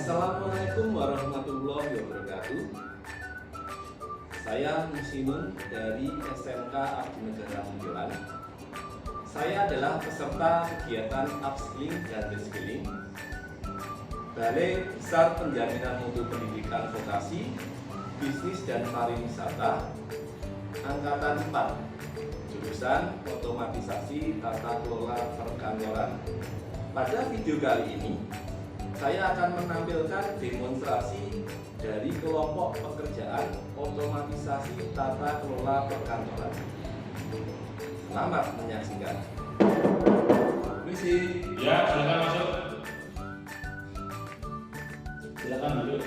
Assalamualaikum warahmatullahi wabarakatuh. Saya Musimun dari SMK Abdi Negara Munjolan. Saya adalah peserta kegiatan upskilling dan reskilling Balai Besar Penjaminan Mutu Pendidikan Vokasi, Bisnis dan Pariwisata Angkatan 4, jurusan Otomatisasi Tata Kelola Perkantoran. Pada video kali ini saya akan menampilkan demonstrasi dari kelompok pekerjaan otomatisasi tata kelola perkantoran. Selamat menyaksikan. Misi. Ya, silakan masuk. Silakan duduk.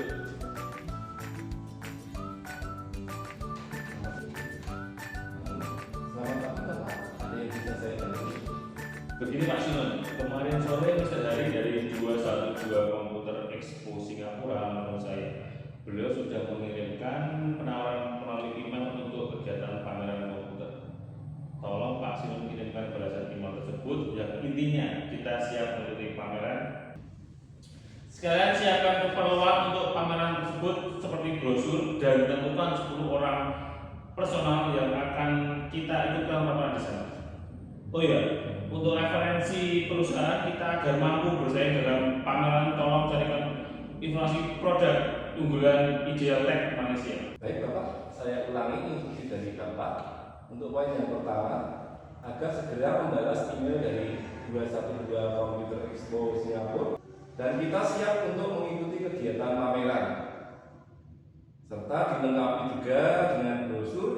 Selamat Pak. Ada yang bisa saya bantu? Begini Pak Simon, kemarin sore sehari dari 212 Komputer Expo Singapura menurut saya, beliau sudah mengirimkan penawaran melalui email untuk kegiatan pameran komputer. Tolong Pak Simon kirimkan balasan email tersebut yang intinya kita siap mengikuti pameran. Sekalian siapkan keperluan untuk pameran tersebut seperti brosur dan tentukan 10 orang personal yang akan kita ikutkan pameran di sana. Oh iya, untuk referensi perusahaan kita agar mampu bersaing dalam pameran, tolong carikan informasi produk unggulan Ideal Tech Malaysia. Baik Bapak, saya ulangi instruksi dari Bapak. Untuk poin yang pertama, agar segera membalas email dari 212 Komputer Expo Singapura dan kita siap untuk mengikuti kegiatan pameran serta dilengkapi juga dengan brosur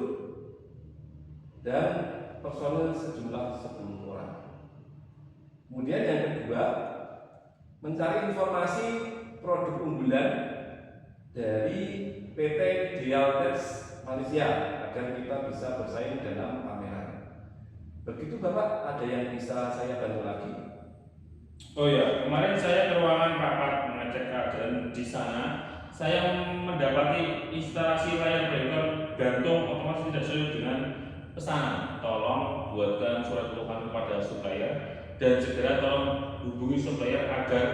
dan personel sejumlah 10 orang. Kemudian yang kedua, mencari informasi produk unggulan dari PT Ideal Tech Malaysia agar kita bisa bersaing dalam pameran. Begitu Bapak, ada yang bisa saya bantu lagi? Oh ya, kemarin saya ke ruangan rapat mengecek keadaan di sana. Saya mendapati instalasi layar breaker gantung otomatis tidak sesuai dengan pesanan. Tolong buatkan surat keluhan kepada supplier dan segera tolong hubungi supplier agar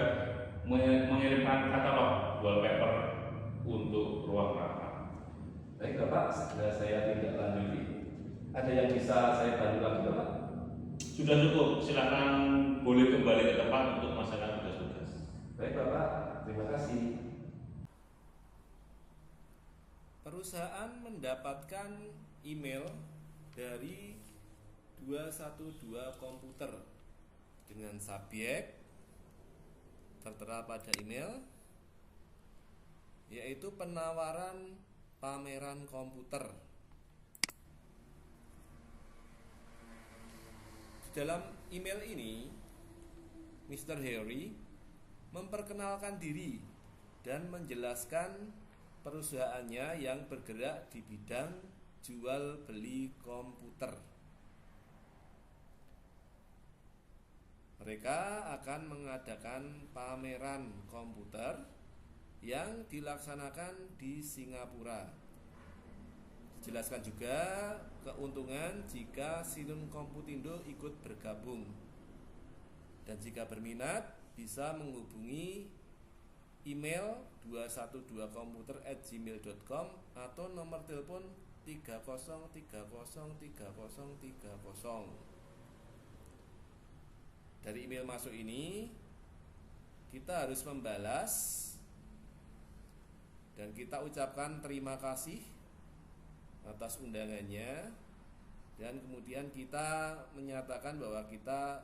mengirimkan katalog wallpaper untuk ruang rapat. Baik Bapak, segera saya tindak lanjuti. Ada yang bisa saya bantu lagi Bapak? Sudah cukup, silakan boleh kembali ke tempat untuk melaksanakan tugas-tugas. Baik Bapak, terima kasih. Perusahaan mendapatkan email dari 212 Komputer dengan subjek tertera pada email yaitu penawaran pameran komputer. Di dalam email ini Mr. Harry memperkenalkan diri dan menjelaskan perusahaannya yang bergerak di bidang jual beli komputer. Mereka akan mengadakan pameran komputer yang dilaksanakan di Singapura. Dijelaskan juga keuntungan jika Sinun Komputindo ikut bergabung. Dan jika berminat bisa menghubungi email 212komputer@gmail.com atau nomor telepon 30303030. Dari email masuk ini kita harus membalas dan kita ucapkan terima kasih atas undangannya dan kemudian kita menyatakan bahwa kita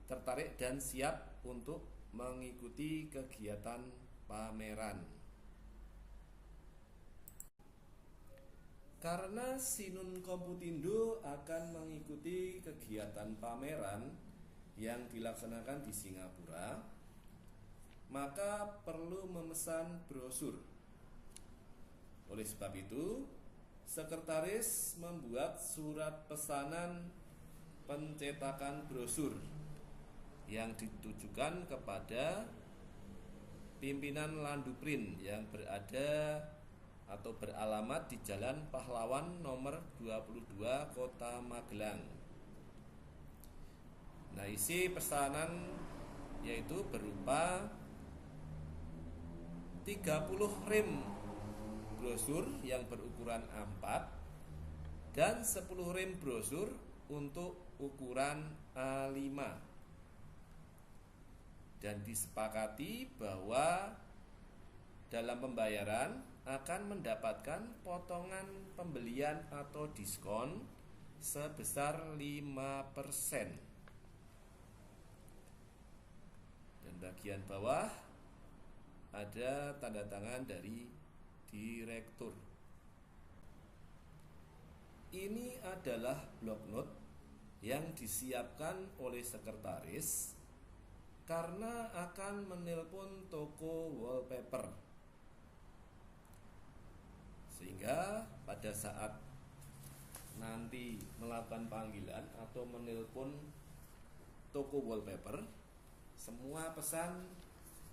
tertarik dan siap untuk mengikuti kegiatan pameran. Karena Sinun Komputindo akan mengikuti kegiatan pameran yang dilaksanakan di Singapura, maka perlu memesan brosur. Oleh sebab itu, sekretaris membuat surat pesanan pencetakan brosur yang ditujukan kepada pimpinan Landuprin yang berada atau beralamat di Jalan Pahlawan nomor 22 Kota Magelang. Nah, isi pesanan yaitu berupa 30 rem brosur yang berukuran A4 dan 10 rem brosur untuk ukuran A5. Dan disepakati bahwa dalam pembayaran akan mendapatkan potongan pembelian atau diskon sebesar 5%. Dan bagian bawah ada tanda tangan dari direktur. Ini adalah bloknot yang disiapkan oleh sekretaris karena akan menelpon toko wallpaper, sehingga pada saat nanti melakukan panggilan atau menelpon toko wallpaper, semua pesan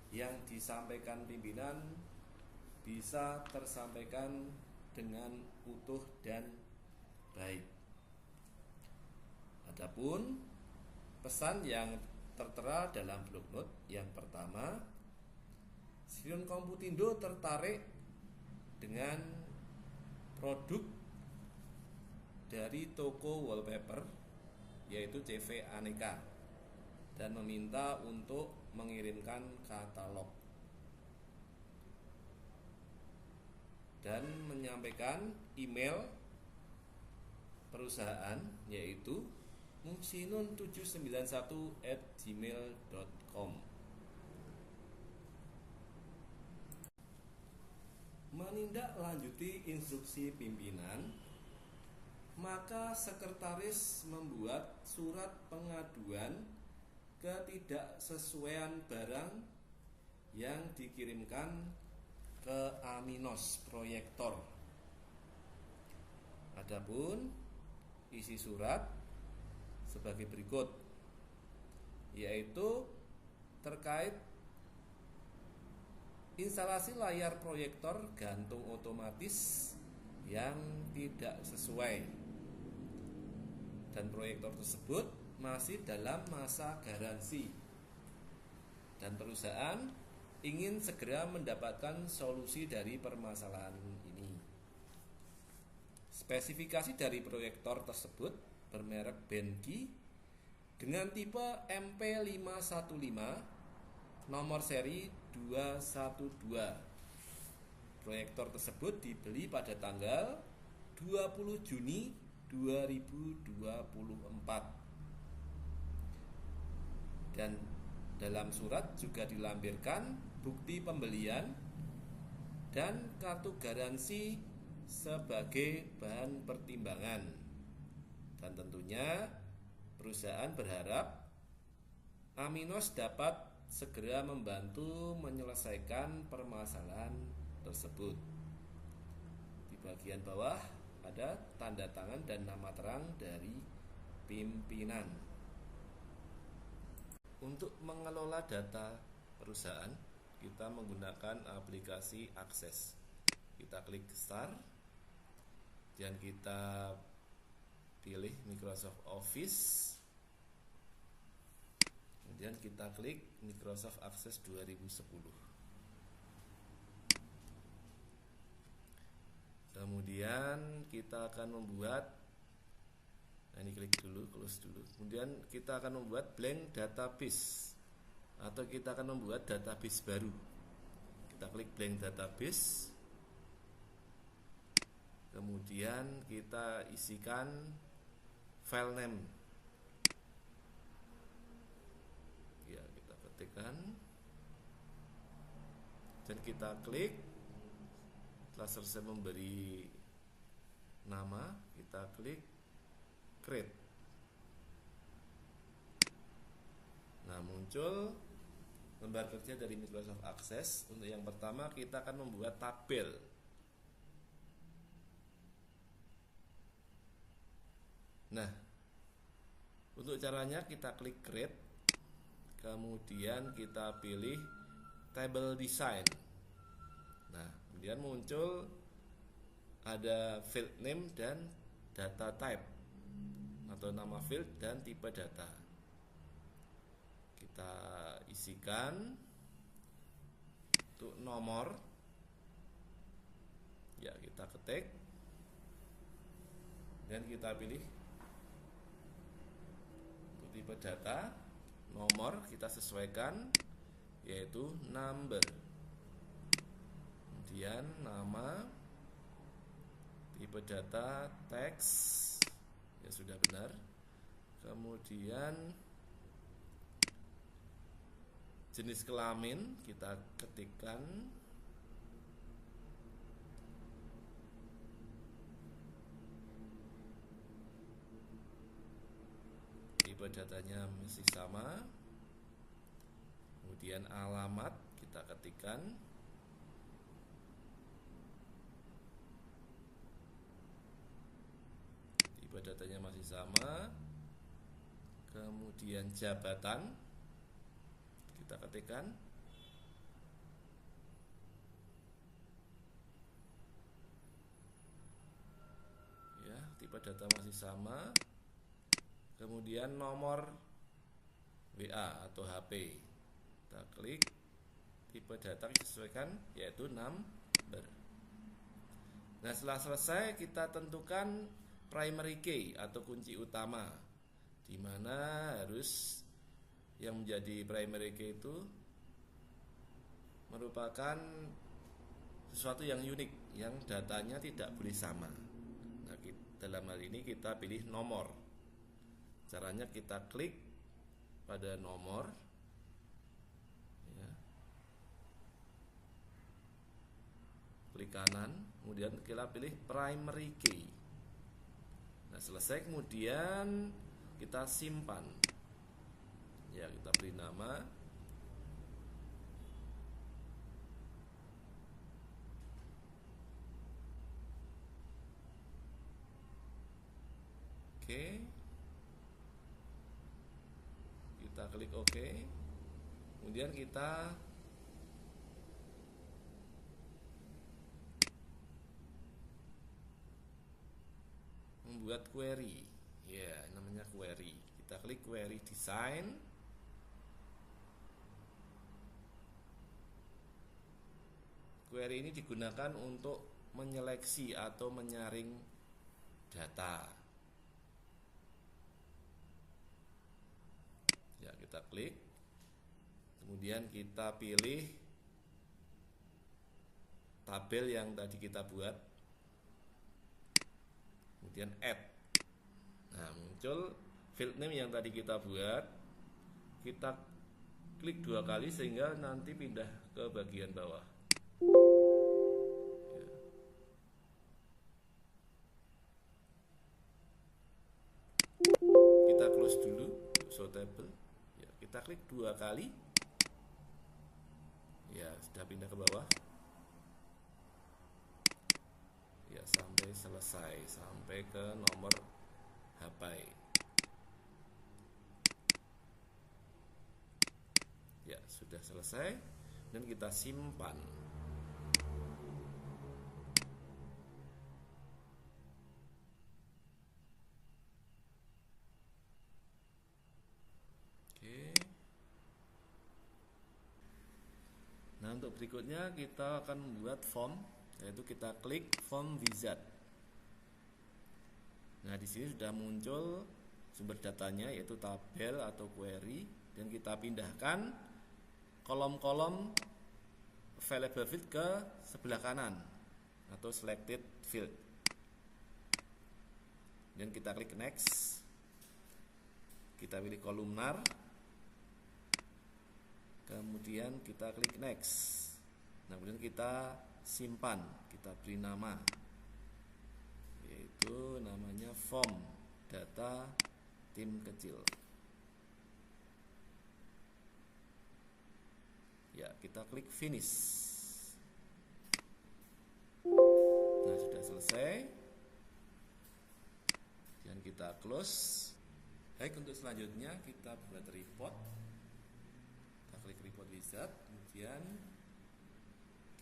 yang disampaikan pimpinan bisa tersampaikan dengan utuh dan baik. Adapun pesan yang tertera dalam bloknot yang pertama, Sriun Komputindo tertarik dengan produk dari toko wallpaper yaitu CV Aneka dan meminta untuk mengirimkan katalog dan menyampaikan email perusahaan yaitu musinun791@gmail.com. Menindaklanjuti instruksi pimpinan, maka sekretaris membuat surat pengaduan ketidaksesuaian barang yang dikirimkan ke Aminos Proyektor. Adapun isi surat sebagai berikut, yaitu terkait instalasi layar proyektor gantung otomatis yang tidak sesuai, dan proyektor tersebut masih dalam masa garansi, dan perusahaan ingin segera mendapatkan solusi dari permasalahan ini. Spesifikasi dari proyektor tersebut bermerek Benki dengan tipe MP515 nomor seri 212. Proyektor tersebut dibeli pada tanggal 20 Juni 2024. Dan dalam surat juga dilampirkan bukti pembelian dan kartu garansi sebagai bahan pertimbangan. Dan tentunya perusahaan berharap Aminos dapat segera membantu menyelesaikan permasalahan tersebut. Di bagian bawah ada tanda tangan dan nama terang dari pimpinan. Untuk mengelola data perusahaan, kita menggunakan aplikasi Akses. Kita klik Start dan kita pilih Microsoft Office. Kemudian kita klik Microsoft Access 2010. Kemudian kita akan membuat, ini klik dulu, close dulu. Kemudian kita akan membuat blank database, atau kita akan membuat database baru. Kita klik blank database. Kemudian kita isikan file name. Ya, kita ketikkan dan kita klik. Setelah selesai memberi nama, kita klik create. Nah, muncul lembar kerja dari Microsoft Access. Untuk yang pertama, kita akan membuat tabel. Nah, untuk caranya kita klik create, kemudian kita pilih table design. Nah, kemudian muncul ada field name dan data type, atau nama field dan tipe data. Kita isikan untuk nomor, ya kita ketik dan kita pilih untuk tipe data nomor, kita sesuaikan yaitu number, kemudian nama, tipe data teks, ya sudah benar, kemudian jenis kelamin kita ketikkan, tipe datanya masih sama, kemudian alamat kita ketikkan, tipe datanya masih sama, kemudian jabatan kita ketikkan, ya tipe data masih sama, kemudian nomor WA atau HP kita klik, tipe data disesuaikan yaitu number. Nah, setelah selesai kita tentukan primary key atau kunci utama, di mana harus yang menjadi primary key itu merupakan sesuatu yang unik, yang datanya tidak boleh sama. Nah, dalam hal ini kita pilih nomor. Caranya kita klik pada nomor, ya. Klik kanan, kemudian kita pilih primary key. Nah, selesai kemudian kita simpan. Ya, kita beri nama. Oke. Kita klik OK. Kemudian kita membuat query. Ya, namanya query. Kita klik query design. Query ini digunakan untuk menyeleksi atau menyaring data. Ya, kita klik. Kemudian kita pilih tabel yang tadi kita buat. Kemudian add. Nah, muncul field name yang tadi kita buat. Kita klik 2 kali sehingga nanti pindah ke bagian bawah. Ya. Kita close dulu show table. Ya, kita klik 2 kali. Ya, sudah pindah ke bawah. Ya, sampai selesai, sampai ke nomor HP. Ya, sudah selesai dan kita simpan. Oke. Nah, untuk berikutnya kita akan membuat form, yaitu kita klik form wizard. Nah, di sini sudah muncul sumber datanya yaitu tabel atau query, dan kita pindahkan kolom-kolom available field ke sebelah kanan atau selected field. Dan kita klik next. Kita pilih kolumnar. Kemudian kita klik next. Nah, kemudian kita simpan, kita beri nama, yaitu namanya form data tim kecil. Ya, kita klik finish. Nah, sudah selesai. Dan kita close. Baik, untuk selanjutnya kita buat report. Kita klik report wizard, kemudian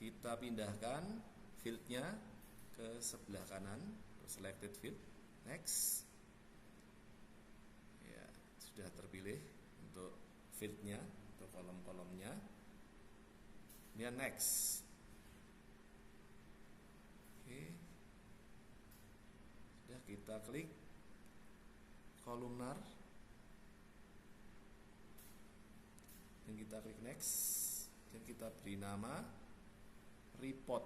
kita pindahkan fieldnya ke sebelah kanan, selected field, next. Ya, sudah terpilih untuk fieldnya atau kolom-kolomnya. kemudian next. Oke, sudah, kita klik kolumnar dan kita klik next dan kita beri nama report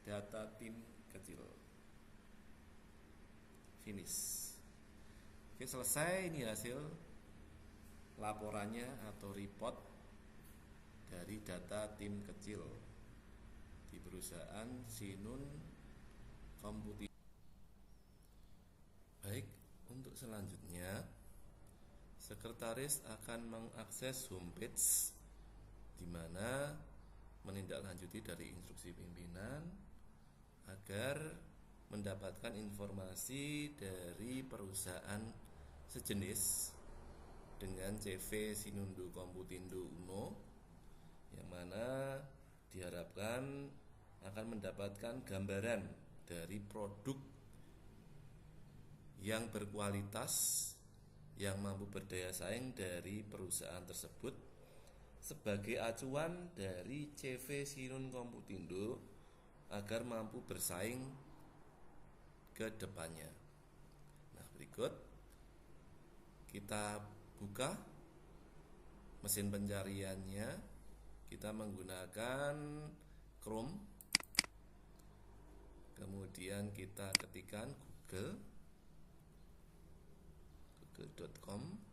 data tim kecil. Finish. Oke, selesai. Ini hasil laporannya atau report dari data tim kecil di perusahaan Sinun Komputi. Baik, untuk selanjutnya sekretaris akan mengakses homepage di mana menindaklanjuti dari instruksi pimpinan agar mendapatkan informasi dari perusahaan sejenis dengan CV Sinundo Komputindo Uno, yang mana diharapkan akan mendapatkan gambaran dari produk yang berkualitas, yang mampu berdaya saing dari perusahaan tersebut sebagai acuan dari CV Sinun Komputindo agar mampu bersaing ke depannya. Nah, berikut kita buka mesin pencariannya. Kita menggunakan Chrome, kemudian kita ketikkan google.com,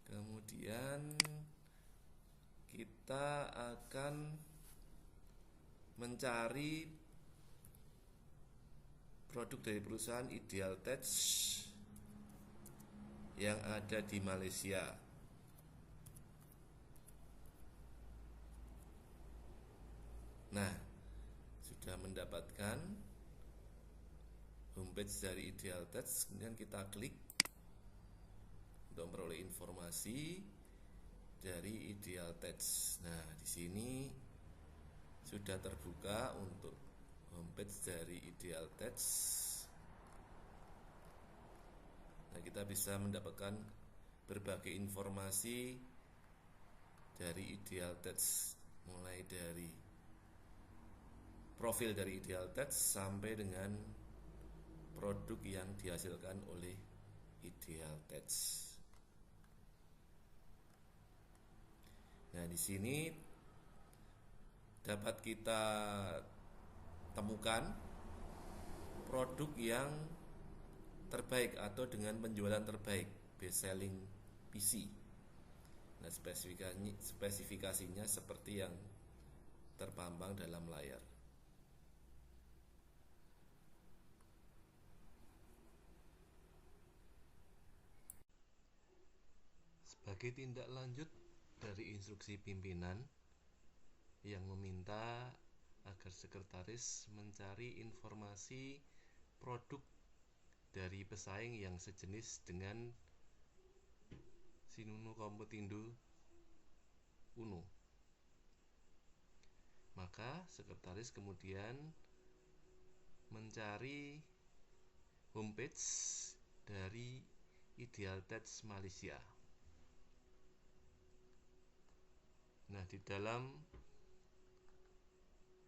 kemudian kita akan mencari produk dari perusahaan Ideal Tech yang ada di Malaysia. Nah, sudah mendapatkan homepage dari Ideal Tech, kemudian kita klik untuk memperoleh informasi dari Ideal Tech. Nah, di sini sudah terbuka untuk homepage dari Ideal Tech. Nah, kita bisa mendapatkan berbagai informasi dari Ideal Tech, mulai dari profil dari Ideal Tech sampai dengan produk yang dihasilkan oleh Ideal Tech. Nah, di sini dapat kita temukan produk yang terbaik atau dengan penjualan terbaik, best selling PC. Nah, spesifikasinya seperti yang terpampang dalam layar. Sebagai tindak lanjut dari instruksi pimpinan yang meminta agar sekretaris mencari informasi produk dari pesaing yang sejenis dengan Sinundo Komputindo Uno, maka sekretaris kemudian mencari homepage dari Ideal Tech Malaysia. Nah, di dalam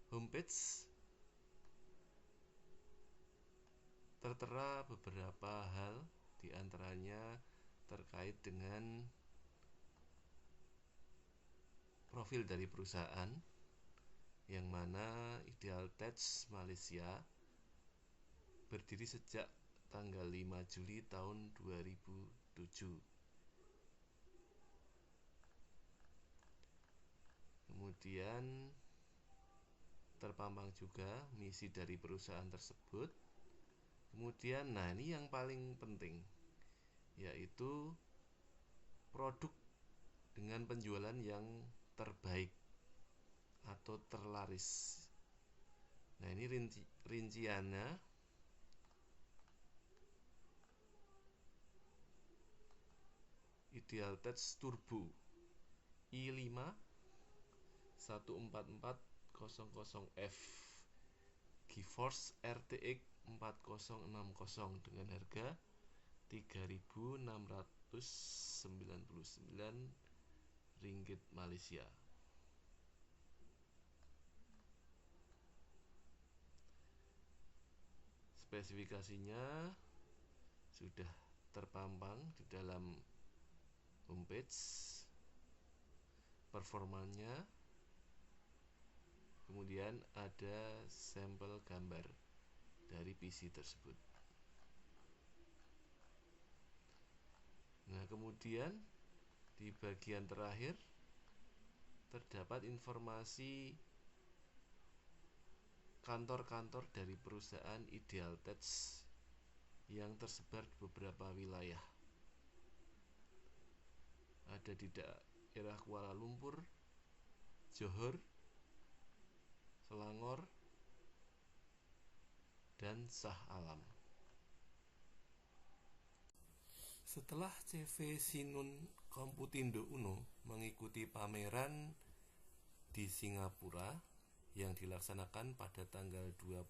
homepage tertera beberapa hal, diantaranya terkait dengan profil dari perusahaan, yang mana Ideal Tech Malaysia berdiri sejak tanggal 5 Juli tahun 2007. Kemudian terpampang juga misi dari perusahaan tersebut. Kemudian, nah ini yang paling penting, yaitu produk dengan penjualan yang terbaik atau terlaris. Nah, ini rinciannya. Ideal Tech Turbo i5 14400F GeForce RTX 4060 dengan harga 3.699.000 ringgit Malaysia. Spesifikasinya sudah terpampang di dalam homepage, performanya, kemudian ada sampel gambar dari PC tersebut. Nah, kemudian di bagian terakhir terdapat informasi kantor-kantor dari perusahaan Idealtech yang tersebar di beberapa wilayah. Ada di daerah Kuala Lumpur, Johor, Selangor, dan Shah Alam. Setelah CV Sinun Komputindo Uno mengikuti pameran di Singapura yang dilaksanakan pada tanggal 20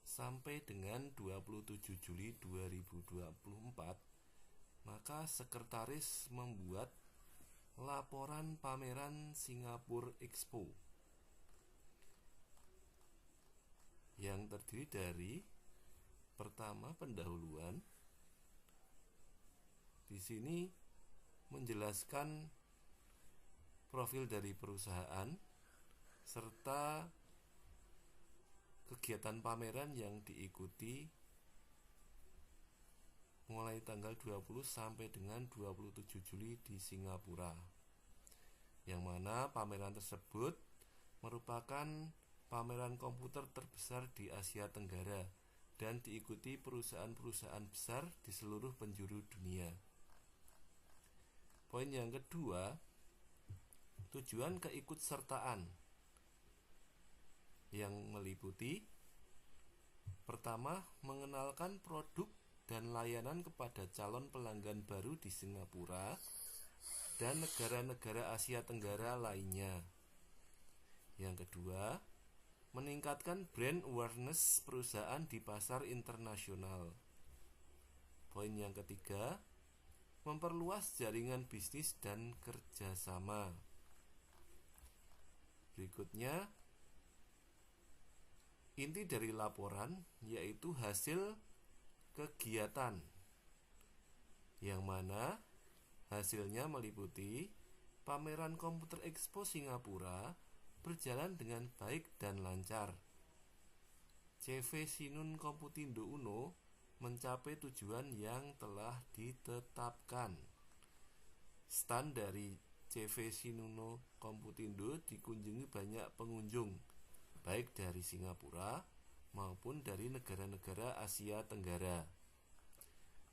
sampai dengan 27 Juli 2024, maka sekretaris membuat laporan pameran Singapura Expo yang terdiri dari pertama, pendahuluan. Di sini menjelaskan profil dari perusahaan serta kegiatan pameran yang diikuti mulai tanggal 20 sampai dengan 27 Juli di Singapura, yang mana pameran tersebut merupakan pameran komputer terbesar di Asia Tenggara dan diikuti perusahaan-perusahaan besar di seluruh penjuru dunia. Poin yang kedua, tujuan keikutsertaan yang meliputi pertama, mengenalkan produk dan layanan kepada calon pelanggan baru di Singapura dan negara-negara Asia Tenggara lainnya. Yang kedua, meningkatkan brand awareness perusahaan di pasar internasional. Poin yang ketiga, memperluas jaringan bisnis dan kerjasama. Berikutnya, inti dari laporan yaitu hasil kegiatan, yang mana hasilnya meliputi pameran Komputer Expo Singapura berjalan dengan baik dan lancar. CV Sinun Komputindo Uno mencapai tujuan yang telah ditetapkan. Stand dari CV Sinun Komputindo dikunjungi banyak pengunjung, baik dari Singapura maupun dari negara-negara Asia Tenggara.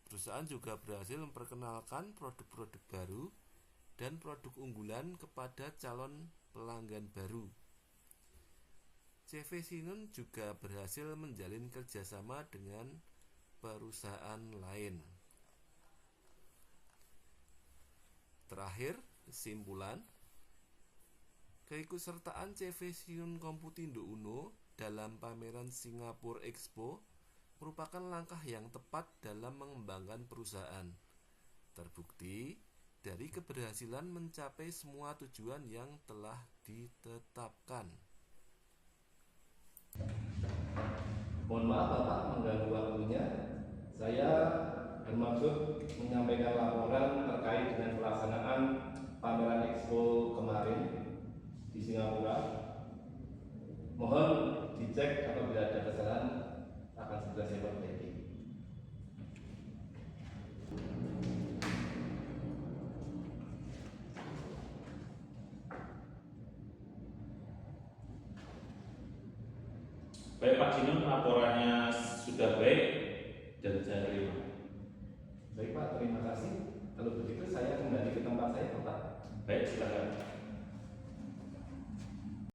Perusahaan juga berhasil memperkenalkan produk-produk baru dan produk unggulan kepada calon pelanggan baru. CV Sinun juga berhasil menjalin kerjasama dengan perusahaan lain. Terakhir, kesimpulan, keikutsertaan CV Sinun Komputindo Uno dalam pameran Singapura Expo merupakan langkah yang tepat dalam mengembangkan perusahaan. Terbukti dari keberhasilan mencapai semua tujuan yang telah ditetapkan. Mohon maaf Bapak mengganggu waktunya. Saya bermaksud menyampaikan laporan terkait dengan pelaksanaan pameran Expo kemarin di Singapura. Mohon dicek apabila ada kesalahan akan segera saya perbaiki. Baik Pak Sinun, laporannya sudah baik dan saya terima. Baik Pak, terima kasih. Kalau begitu saya kembali ke tempat saya Pak. Baik, silakan.